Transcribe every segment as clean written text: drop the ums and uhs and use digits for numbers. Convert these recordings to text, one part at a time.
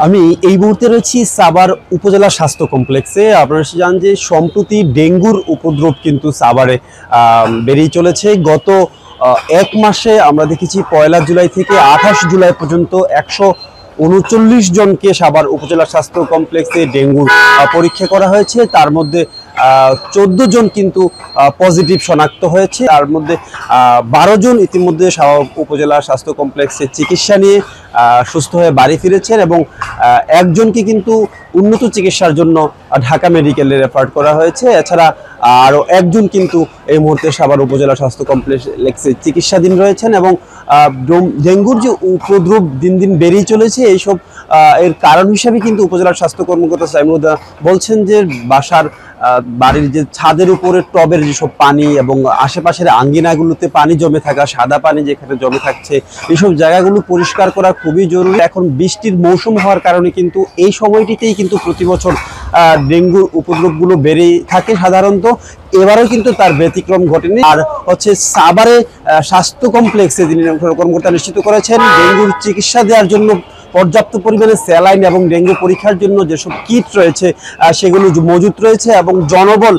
আমি এই মুহূর্তে রয়েছি সাভার উপজেলা স্বাস্থ্য কমপ্লেক্সে। আপনারা জানেন যে সম্প্রতি ডেঙ্গুর উপদ্রব কিন্তু সাভারে বেড়েই চলেছে। গত এক মাসে আমরা দেখেছি ১ জুলাই থেকে ২৮ জুলাই পর্যন্ত ১৩৯ জনকে সাভার উপজেলা স্বাস্থ্য কমপ্লেক্সে ডেঙ্গুর পরীক্ষা করা হয়েছে। তার মধ্যে ১৪ জন কিন্তু পজিটিভ শনাক্ত হয়েছে। তার মধ্যে ১২ জন ইতিমধ্যে উপজেলা স্বাস্থ্য কমপ্লেক্সে চিকিৎসা নিয়ে সুস্থ হয়ে বাড়ি ফিরেছেন এবং একজনকে কিন্তু উন্নত চিকিৎসার জন্য ঢাকা মেডিকেলে রেফার করা হয়েছে। এছাড়া আরও একজন কিন্তু এই মুহূর্তে সাভার উপজেলা স্বাস্থ্য কমপ্লেক্সে চিকিৎসাধীন রয়েছেন এবং ডেঙ্গুর যে উপদ্রব দিন দিন বেড়েই চলেছে, এইসব এর কারণ হিসাবে কিন্তু উপজেলার স্বাস্থ্য কর্মকর্তা সাইমুদ্দা বলছেন যে বাড়ির যে ছাদের উপরে টবের যেসব পানি এবং আশেপাশের আঙ্গিনাগুলোতে পানি জমে থাকা, সাদা পানি যেখানে জমে থাকছে, এইসব জায়গাগুলো পরিষ্কার করা খুবই জরুরি। এখন বৃষ্টির মৌসুম হওয়ার কারণে কিন্তু এই সময়টিতেই কিন্তু প্রতি বছর ডেঙ্গুর উপদ্রবগুলো বেড়েই থাকে সাধারণত। এবারও কিন্তু তার ব্যতিক্রম ঘটেনি। আর হচ্ছে সাভারে স্বাস্থ্য কমপ্লেক্সে যিনি কর্মকর্তা নিশ্চিত করেছেন ডেঙ্গুর চিকিৎসা দেওয়ার জন্য পর্যাপ্ত পরিমাণে স্যালাইন এবং ডেঙ্গু পরীক্ষার জন্য যেসব কিট রয়েছে সেগুলো মজুত রয়েছে এবং জনবল,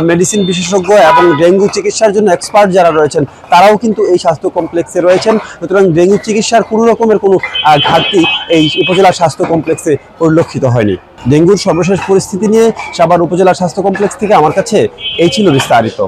মেডিসিন বিশেষজ্ঞ এবং ডেঙ্গু চিকিৎসার জন্য এক্সপার্ট যারা রয়েছেন তারাও কিন্তু এই স্বাস্থ্য কমপ্লেক্সে রয়েছেন। সুতরাং ডেঙ্গু চিকিৎসার কোনো রকমের কোনো ঘাটতি এই উপজেলা স্বাস্থ্য কমপ্লেক্সে পরিলক্ষিত হয়নি। ডেঙ্গুর সর্বশেষ পরিস্থিতি নিয়ে সাভার উপজেলা স্বাস্থ্য কমপ্লেক্স থেকে আমার কাছে এই ছিল বিস্তারিত।